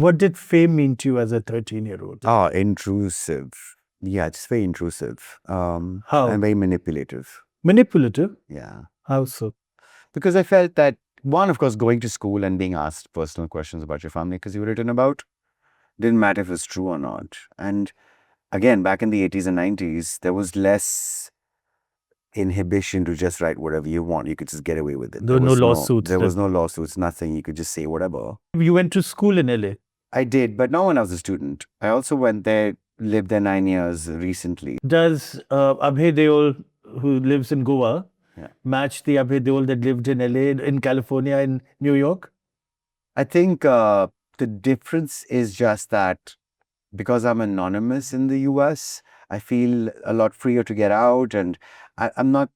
What did fame mean to you as a 13-year-old? Oh, intrusive. Yeah, it's very intrusive. How? And very manipulative. Manipulative? Yeah. How so? Because I felt that, one, of course, going to school and being asked personal questions about your family because you were written about, didn't matter if it was true or not. And again, back in the 80s and 90s, there was less inhibition to just write whatever you want. You could just get away with it. There were no lawsuits. There was no lawsuits, nothing. You could just say whatever. You went to school in LA. I did, but not when I was a student. I also went there, lived there 9 years recently. Does Abhay Deol, who lives in Goa, Yeah. match the Abhay Deol that lived in LA, in California, in New York? I think the difference is just that because I'm anonymous in the US, I feel a lot freer to get out, and I'm not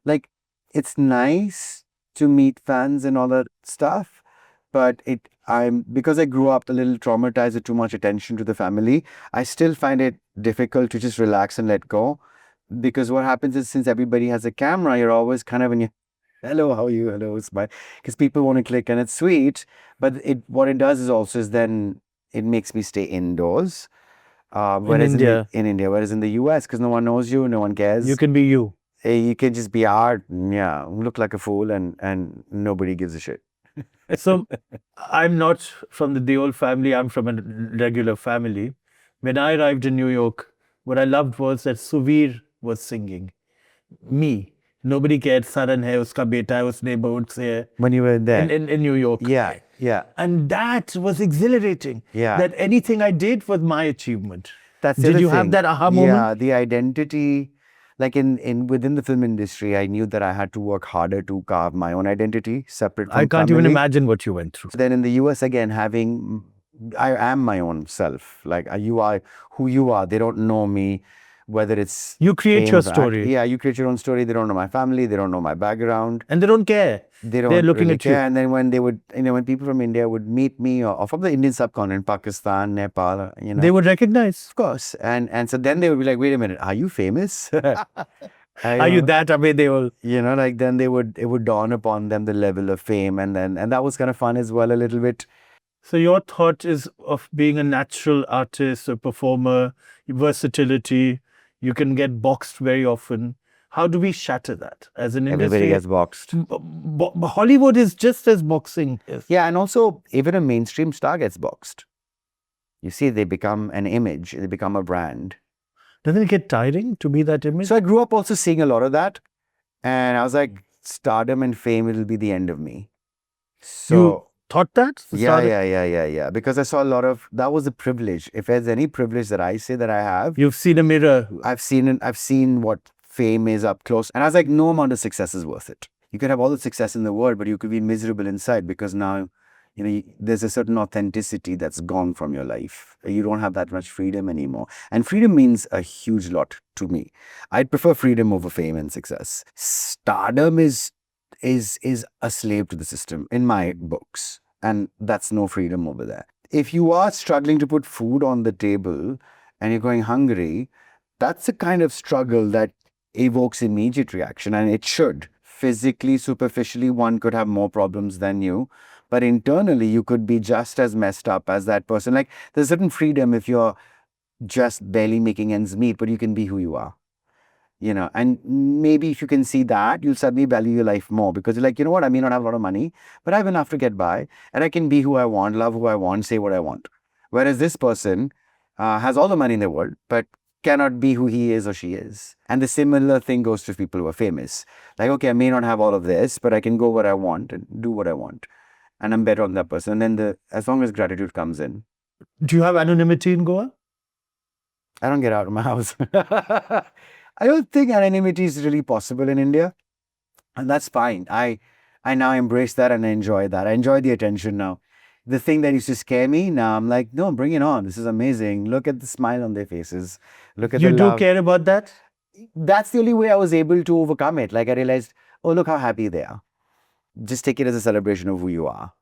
like, it's nice to meet fans and all that stuff, but because I grew up a little traumatized with too much attention to the family, I still find it difficult to just relax and let go. Because what happens is, since everybody has a camera, you're always kind of hello, how are you? Hello, smile. Because people want to click and it's sweet. But what it does is then it makes me stay indoors. Whereas in India, whereas in the US, because no one knows you, no one cares. You can be you. You can just be art, yeah, look like a fool, and nobody gives a shit. So I'm not from the Deol family. I'm from a regular family. When I arrived in New York, what I loved was that Suvir was singing. Me. Nobody cared. Saran hai, uska beta hai, us neighborhood se hai. When you were there. In New York. Yeah, yeah. And that was exhilarating. Yeah. That anything I did was my achievement. That's the Did other you have thing. that aha moment? Yeah, the identity, like within the film industry, I knew that I had to work harder to carve my own identity separate from I can't family. even imagine what you went through. Then in the US, again, I am my own self. Like, you are who you are. They don't know me, whether it's... You create your story. Yeah, you create your own story. They don't know my family. They don't know my background. And they don't care. They're looking really at you. care. And then when they would, when people from India would meet me, or from the Indian subcontinent, Pakistan, Nepal, They would recognize. Of course. And so then they would be like, wait a minute, are you famous? Are you that Abhay Deol? Then it would dawn upon them the level of fame, and that was kind of fun as well, a little bit. So your thought is of being a natural artist, a performer, versatility. You can get boxed very often. How do we shatter that as an industry? Everybody gets boxed. Hollywood is just as boxing is. Yeah, and also even a mainstream star gets boxed. You see, they become an image. They become a brand. Doesn't it get tiring to be that image? So I grew up also seeing a lot of that. And I was like, stardom and fame, it'll be the end of me. So you thought that? Yeah. Because I saw a lot of, that was a privilege. If there's any privilege that I say that I have. You've seen a mirror. I've seen what fame is up close. And I was like, no amount of success is worth it. You could have all the success in the world, but you could be miserable inside because now, there's a certain authenticity that's gone from your life. You don't have that much freedom anymore. And freedom means a huge lot to me. I'd prefer freedom over fame and success. Stardom is a slave to the system in my books. And that's no freedom over there. If you are struggling to put food on the table and you're going hungry, that's a kind of struggle that evokes immediate reaction, and it should. Physically, superficially, one could have more problems than you. But internally, you could be just as messed up as that person. Like, there's certain freedom if you're just barely making ends meet, but you can be who you are. And maybe if you can see that, you'll suddenly value your life more because you're like, you know what, I may not have a lot of money, but I have enough to get by, and I can be who I want, love who I want, say what I want. Whereas this person has all the money in the world, but cannot be who he is or she is. And the similar thing goes to people who are famous. Like, okay, I may not have all of this, but I can go where I want and do what I want. And I'm better on that person. And then as long as gratitude comes in. Do you have anonymity in Goa? I don't get out of my house. I don't think anonymity is really possible in India. And that's fine. I now embrace that and I enjoy that. I enjoy the attention now. The thing that used to scare me, now I'm like, no, bring it on. This is amazing. Look at the smile on their faces. Look at the love. You do care about that? That's the only way I was able to overcome it. Like, I realized, oh, look how happy they are. Just take it as a celebration of who you are.